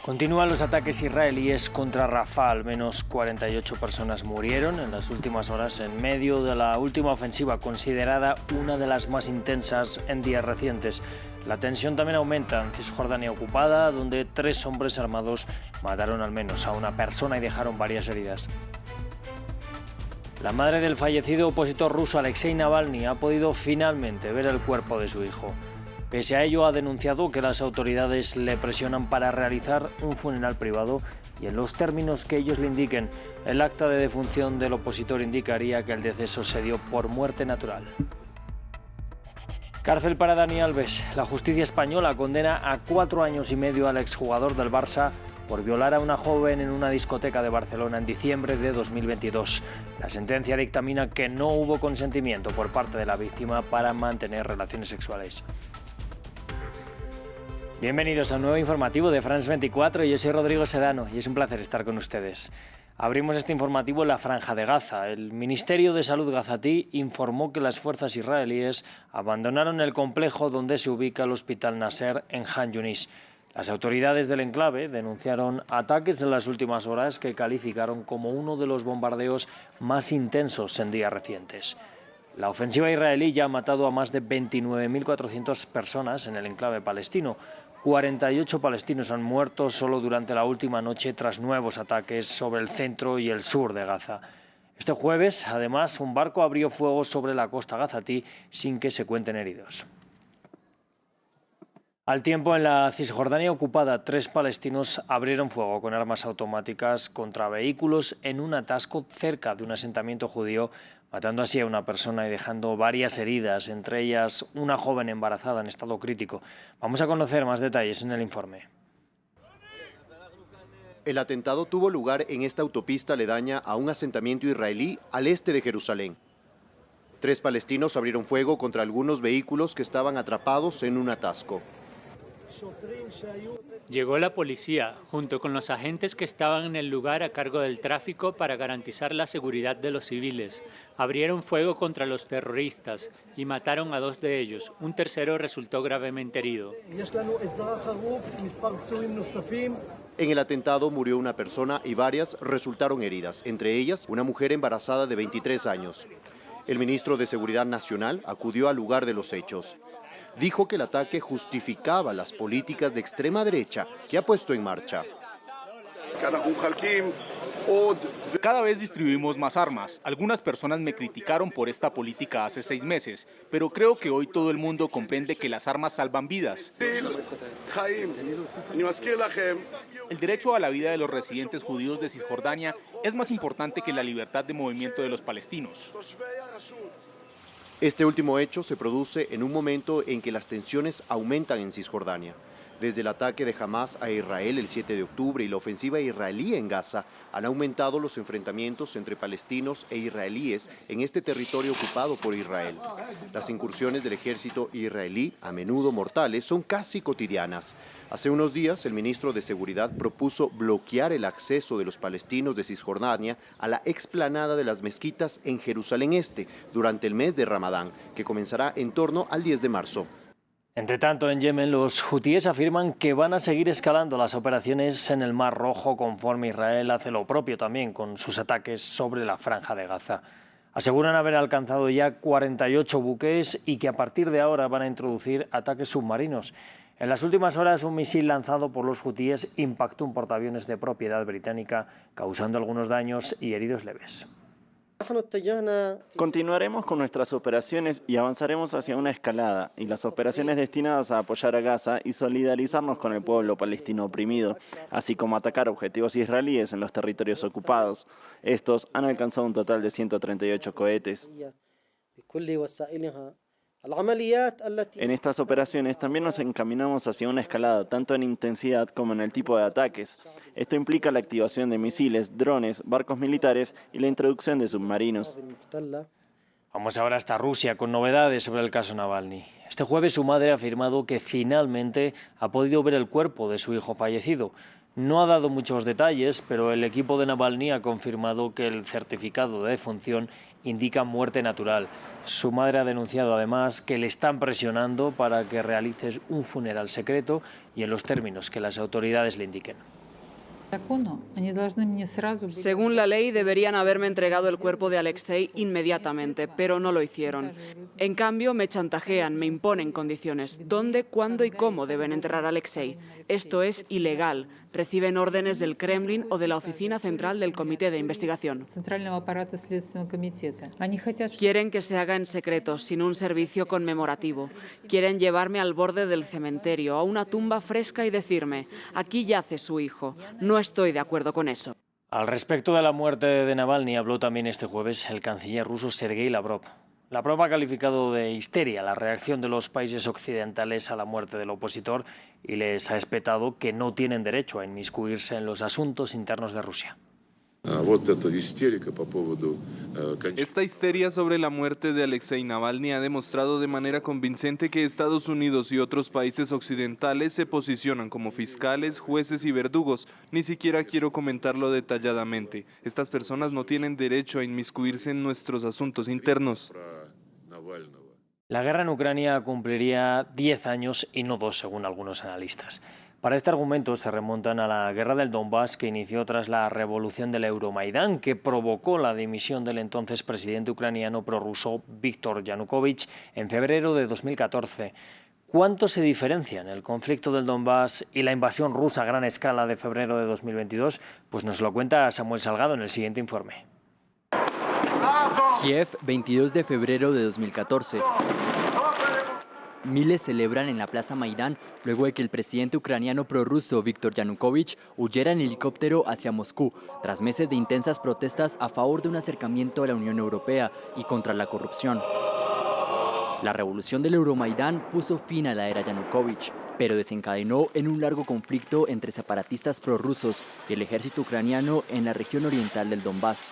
Continúan los ataques israelíes contra Rafah. Al menos 48 personas murieron en las últimas horas en medio de la última ofensiva, considerada una de las más intensas en días recientes. La tensión también aumenta en Cisjordania ocupada, donde 3 hombres armados mataron al menos a una persona y dejaron varias heridas. La madre del fallecido opositor ruso Alexei Navalny ha podido finalmente ver el cuerpo de su hijo. Pese a ello, ha denunciado que las autoridades le presionan para realizar un funeral privado y en los términos que ellos le indiquen. El acta de defunción del opositor indicaría que el deceso se dio por muerte natural. Cárcel para Dani Alves. La justicia española condena a 4 años y medio al exjugador del Barça por violar a una joven en una discoteca de Barcelona en diciembre de 2022. La sentencia dictamina que no hubo consentimiento por parte de la víctima para mantener relaciones sexuales. Bienvenidos a un nuevo informativo de France 24. Yo soy Rodrigo Sedano y es un placer estar con ustedes. Abrimos este informativo en la Franja de Gaza. El Ministerio de Salud gazatí informó que las fuerzas israelíes abandonaron el complejo donde se ubica el Hospital Nasser en Han Yunis. Las autoridades del enclave denunciaron ataques en las últimas horas que calificaron como uno de los bombardeos más intensos en días recientes. La ofensiva israelí ya ha matado a más de 29.400 personas en el enclave palestino. 48 palestinos han muerto solo durante la última noche tras nuevos ataques sobre el centro y el sur de Gaza. Este jueves, además, un barco abrió fuego sobre la costa gazatí sin que se cuenten heridos. Al tiempo, en la Cisjordania ocupada, 3 palestinos abrieron fuego con armas automáticas contra vehículos en un atasco cerca de un asentamiento judío, matando así a una persona y dejando varias heridas, entre ellas una joven embarazada en estado crítico. Vamos a conocer más detalles en el informe. El atentado tuvo lugar en esta autopista aledaña a un asentamiento israelí al este de Jerusalén. 3 palestinos abrieron fuego contra algunos vehículos que estaban atrapados en un atasco. Llegó la policía, junto con los agentes que estaban en el lugar a cargo del tráfico para garantizar la seguridad de los civiles. Abrieron fuego contra los terroristas y mataron a 2 de ellos. Un tercero resultó gravemente herido. En el atentado murió una persona y varias resultaron heridas, entre ellas una mujer embarazada de 23 años. El ministro de Seguridad Nacional acudió al lugar de los hechos. Dijo que el ataque justificaba las políticas de extrema derecha que ha puesto en marcha. Cada vez distribuimos más armas. Algunas personas me criticaron por esta política hace 6 meses, pero creo que hoy todo el mundo comprende que las armas salvan vidas. El derecho a la vida de los residentes judíos de Cisjordania es más importante que la libertad de movimiento de los palestinos. Este último hecho se produce en un momento en que las tensiones aumentan en Cisjordania. Desde el ataque de Hamas a Israel el 7 de octubre y la ofensiva israelí en Gaza, han aumentado los enfrentamientos entre palestinos e israelíes en este territorio ocupado por Israel. Las incursiones del ejército israelí, a menudo mortales, son casi cotidianas. Hace unos días, el ministro de Seguridad propuso bloquear el acceso de los palestinos de Cisjordania a la explanada de las mezquitas en Jerusalén Este durante el mes de Ramadán, que comenzará en torno al 10 de marzo. Entre tanto, en Yemen, los hutíes afirman que van a seguir escalando las operaciones en el Mar Rojo conforme Israel hace lo propio también con sus ataques sobre la Franja de Gaza. Aseguran haber alcanzado ya 48 buques y que a partir de ahora van a introducir ataques submarinos. En las últimas horas, un misil lanzado por los hutíes impactó un portaaviones de propiedad británica, causando algunos daños y heridos leves. Continuaremos con nuestras operaciones y avanzaremos hacia una escalada y las operaciones destinadas a apoyar a Gaza y solidarizarnos con el pueblo palestino oprimido, así como atacar objetivos israelíes en los territorios ocupados. Estos han alcanzado un total de 138 cohetes. En estas operaciones también nos encaminamos hacia una escalada tanto en intensidad como en el tipo de ataques. Esto implica la activación de misiles, drones, barcos militares y la introducción de submarinos. Vamos ahora hasta Rusia con novedades sobre el caso Navalny. Este jueves su madre ha afirmado que finalmente ha podido ver el cuerpo de su hijo fallecido. No ha dado muchos detalles, pero el equipo de Navalny ha confirmado que el certificado de defunción indica muerte natural. Su madre ha denunciado además que le están presionando para que realice un funeral secreto y en los términos que las autoridades le indiquen. Según la ley, deberían haberme entregado el cuerpo de Alexei inmediatamente, pero no lo hicieron. En cambio, me chantajean, me imponen condiciones. ¿Dónde, cuándo y cómo deben enterrar a Alexei? Esto es ilegal. Reciben órdenes del Kremlin o de la Oficina Central del Comité de Investigación. Quieren que se haga en secreto, sin un servicio conmemorativo. Quieren llevarme al borde del cementerio, a una tumba fresca y decirme, aquí yace su hijo. No estoy de acuerdo con eso. Al respecto de la muerte de Navalny habló también este jueves el canciller ruso Sergei Lavrov. Lavrov ha calificado de histeria la reacción de los países occidentales a la muerte del opositor y les ha espetado que no tienen derecho a inmiscuirse en los asuntos internos de Rusia. Esta histeria sobre la muerte de Alexei Navalny ha demostrado de manera convincente que Estados Unidos y otros países occidentales se posicionan como fiscales, jueces y verdugos. Ni siquiera quiero comentarlo detalladamente. Estas personas no tienen derecho a inmiscuirse en nuestros asuntos internos. La guerra en Ucrania cumpliría 10 años y no 2, según algunos analistas. Para este argumento se remontan a la guerra del Donbass que inició tras la revolución del Euromaidán, que provocó la dimisión del entonces presidente ucraniano prorruso Víktor Yanukovych en febrero de 2014. ¿Cuánto se diferencian el conflicto del Donbass y la invasión rusa a gran escala de febrero de 2022? Pues nos lo cuenta Samuel Salgado en el siguiente informe. Kiev, 22 de febrero de 2014. Miles celebran en la Plaza Maidán luego de que el presidente ucraniano prorruso Víktor Yanukovych huyera en helicóptero hacia Moscú, tras meses de intensas protestas a favor de un acercamiento a la Unión Europea y contra la corrupción. La revolución del Euromaidán puso fin a la era Yanukovych, pero desencadenó en un largo conflicto entre separatistas prorrusos y el ejército ucraniano en la región oriental del Donbass.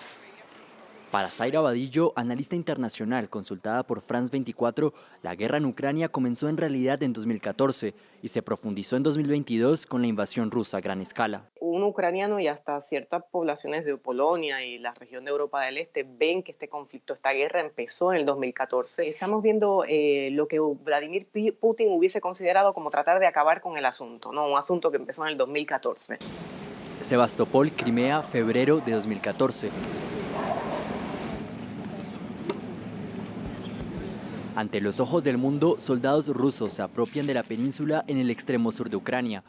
Para Zaira Badillo, analista internacional consultada por France 24, la guerra en Ucrania comenzó en realidad en 2014 y se profundizó en 2022 con la invasión rusa a gran escala. Un ucraniano y hasta ciertas poblaciones de Polonia y la región de Europa del Este ven que este conflicto, esta guerra empezó en el 2014. Estamos viendo lo que Vladimir Putin hubiese considerado como tratar de acabar con el asunto, ¿no? Un asunto que empezó en el 2014. Sebastopol, Crimea, febrero de 2014. Ante los ojos del mundo, soldados rusos se apropian de la península en el extremo sur de Ucrania.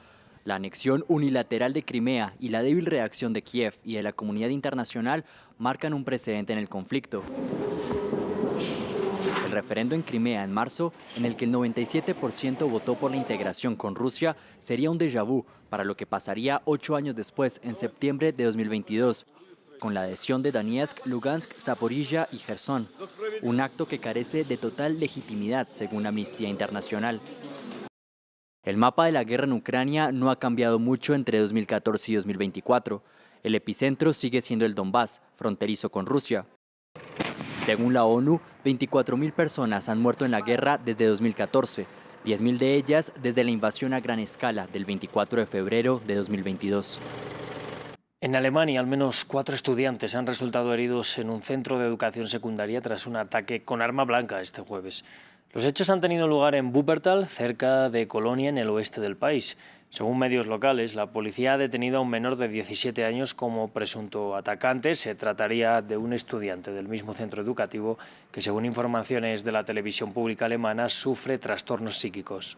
La anexión unilateral de Crimea y la débil reacción de Kiev y de la comunidad internacional marcan un precedente en el conflicto. El referendo en Crimea en marzo, en el que el 97% votó por la integración con Rusia, sería un déjà vu para lo que pasaría 8 años después, en septiembre de 2022. Con la adhesión de Donetsk, Lugansk, Zaporilla y Gerson, un acto que carece de total legitimidad según Amnistía Internacional. El mapa de la guerra en Ucrania no ha cambiado mucho entre 2014 y 2024. El epicentro sigue siendo el Donbass, fronterizo con Rusia. Según la ONU, 24.000 personas han muerto en la guerra desde 2014, 10.000 de ellas desde la invasión a gran escala del 24 de febrero de 2022. En Alemania, al menos 4 estudiantes han resultado heridos en un centro de educación secundaria tras un ataque con arma blanca este jueves. Los hechos han tenido lugar en Wuppertal, cerca de Colonia, en el oeste del país. Según medios locales, la policía ha detenido a un menor de 17 años como presunto atacante. Se trataría de un estudiante del mismo centro educativo que, según informaciones de la televisión pública alemana, sufre trastornos psíquicos.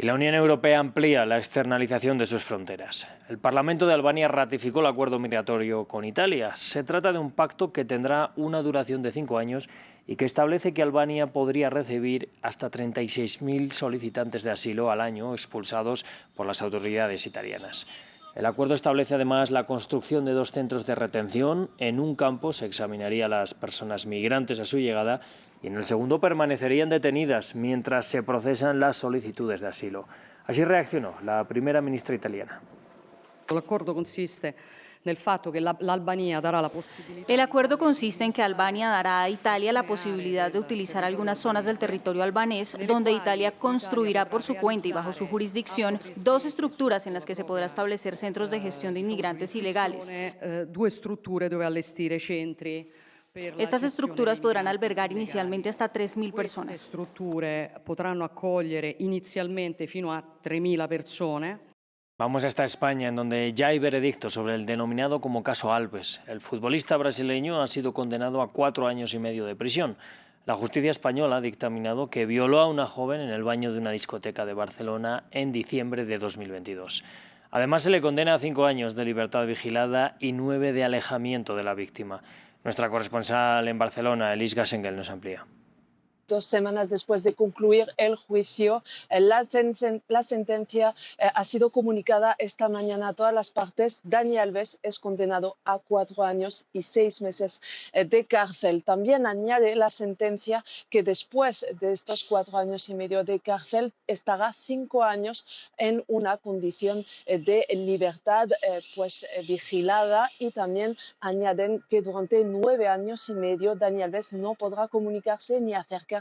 Y la Unión Europea amplía la externalización de sus fronteras. El Parlamento de Albania ratificó el acuerdo migratorio con Italia. Se trata de un pacto que tendrá una duración de 5 años y que establece que Albania podría recibir hasta 36.000 solicitantes de asilo al año expulsados por las autoridades italianas. El acuerdo establece además la construcción de 2 centros de retención. En un campo se examinaría a las personas migrantes a su llegada y en el segundo permanecerían detenidas mientras se procesan las solicitudes de asilo. Así reaccionó la primera ministra italiana. El acuerdo consiste en que Albania dará a Italia la posibilidad de utilizar algunas zonas del territorio albanés, donde Italia construirá por su cuenta y bajo su jurisdicción 2 estructuras en las que se podrá establecer centros de gestión de inmigrantes ilegales. Estas estructuras podrán albergar inicialmente hasta 3.000 personas. Queste strutture potranno accogliere inizialmente fino a 3.000 persone. Vamos hasta España, en donde ya hay veredicto sobre el denominado como caso Alves. El futbolista brasileño ha sido condenado a 4 años y medio de prisión. La justicia española ha dictaminado que violó a una joven en el baño de una discoteca de Barcelona en diciembre de 2022. Además, se le condena a 5 años de libertad vigilada y 9 de alejamiento de la víctima. Nuestra corresponsal en Barcelona, Elis Gassengel, nos amplía. 2 semanas después de concluir el juicio, la sentencia ha sido comunicada esta mañana a todas las partes. Dani Alves es condenado a 4 años y 6 meses de cárcel. También añade la sentencia que después de estos 4 años y medio de cárcel estará 5 años en una condición de libertad vigilada, y también añaden que durante 9 años y medio Dani Alves no podrá comunicarse ni acercarse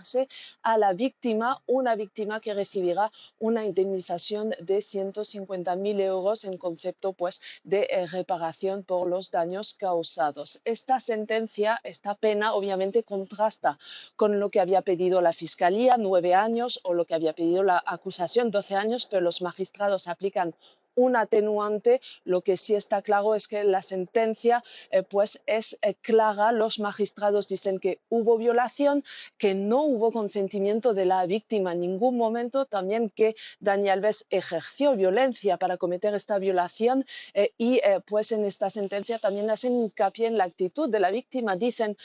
a la víctima, una víctima que recibirá una indemnización de 150.000 euros en concepto de reparación por los daños causados. Esta sentencia, esta pena, obviamente contrasta con lo que había pedido la Fiscalía, 9 años, o lo que había pedido la acusación, 12 años, pero los magistrados aplican un atenuante. Lo que sí está claro es que la sentencia es clara. Los magistrados dicen que hubo violación, que no hubo consentimiento de la víctima en ningún momento, también que Dani Alves ejerció violencia para cometer esta violación y en esta sentencia también hacen hincapié en la actitud de la víctima. Dicen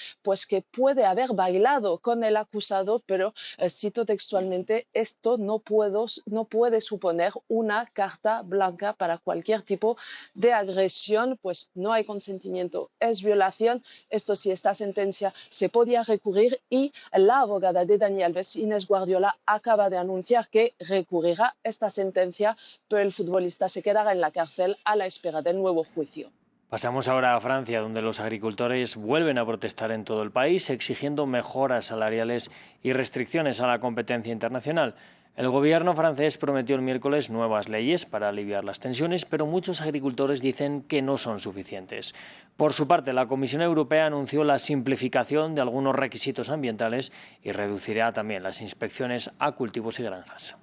que puede haber bailado con el acusado, pero cito textualmente: esto no puede suponer una carta blanca para cualquier tipo de agresión, pues no hay consentimiento, es violación. Esto sí, esta sentencia se podía recurrir, y la abogada de Dani Alves, Inés Guardiola, acaba de anunciar que recurrirá esta sentencia, pero el futbolista se quedará en la cárcel a la espera del nuevo juicio. Pasamos ahora a Francia, donde los agricultores vuelven a protestar en todo el país, exigiendo mejoras salariales y restricciones a la competencia internacional. El gobierno francés prometió el miércoles nuevas leyes para aliviar las tensiones, pero muchos agricultores dicen que no son suficientes. Por su parte, la Comisión Europea anunció la simplificación de algunos requisitos ambientales y reducirá también las inspecciones a cultivos y granjas.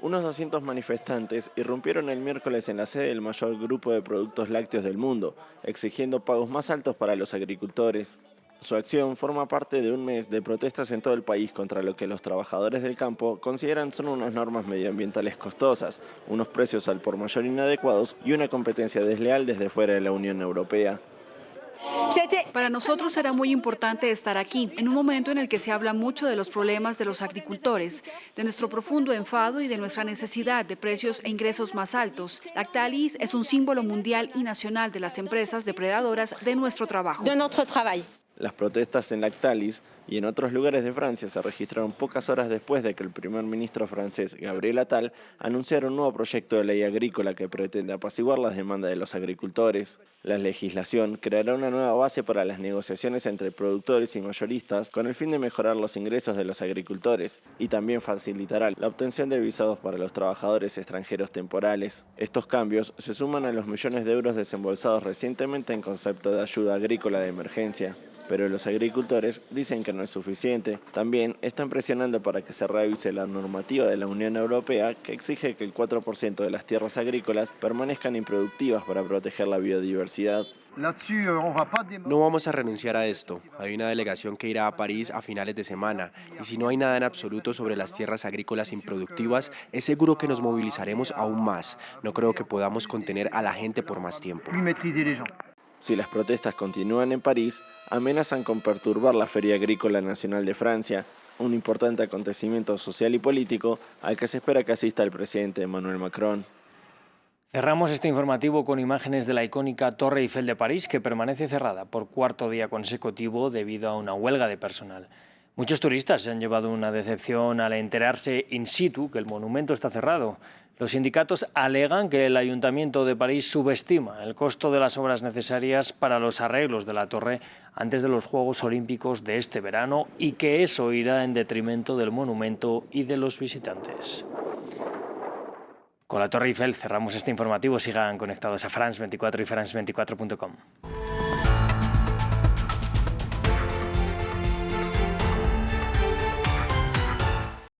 Unos 200 manifestantes irrumpieron el miércoles en la sede del mayor grupo de productos lácteos del mundo, exigiendo pagos más altos para los agricultores. Su acción forma parte de un mes de protestas en todo el país contra lo que los trabajadores del campo consideran son unas normas medioambientales costosas, unos precios al por mayor inadecuados y una competencia desleal desde fuera de la Unión Europea. Para nosotros era muy importante estar aquí, en un momento en el que se habla mucho de los problemas de los agricultores, de nuestro profundo enfado y de nuestra necesidad de precios e ingresos más altos. Lactalis es un símbolo mundial y nacional de las empresas depredadoras de nuestro trabajo. Las protestas en Lactalis y en otros lugares de Francia se registraron pocas horas después de que el primer ministro francés, Gabriel Attal, anunciara un nuevo proyecto de ley agrícola que pretende apaciguar las demandas de los agricultores. La legislación creará una nueva base para las negociaciones entre productores y mayoristas con el fin de mejorar los ingresos de los agricultores, y también facilitará la obtención de visados para los trabajadores extranjeros temporales. Estos cambios se suman a los millones de euros desembolsados recientemente en concepto de ayuda agrícola de emergencia. Pero los agricultores dicen que no es suficiente. También están presionando para que se revise la normativa de la Unión Europea, que exige que el 4% de las tierras agrícolas permanezcan improductivas para proteger la biodiversidad. No vamos a renunciar a esto. Hay una delegación que irá a París a finales de semana, y si no hay nada en absoluto sobre las tierras agrícolas improductivas, es seguro que nos movilizaremos aún más. No creo que podamos contener a la gente por más tiempo. Si las protestas continúan en París, amenazan con perturbar la Feria Agrícola Nacional de Francia, un importante acontecimiento social y político al que se espera que asista el presidente Emmanuel Macron. Cerramos este informativo con imágenes de la icónica Torre Eiffel de París, que permanece cerrada por 4º día consecutivo debido a una huelga de personal. Muchos turistas se han llevado una decepción al enterarse in situ que el monumento está cerrado. Los sindicatos alegan que el Ayuntamiento de París subestima el costo de las obras necesarias para los arreglos de la torre antes de los Juegos Olímpicos de este verano, y que eso irá en detrimento del monumento y de los visitantes. Con la Torre Eiffel cerramos este informativo. Sigan conectados a France 24 y France24.com.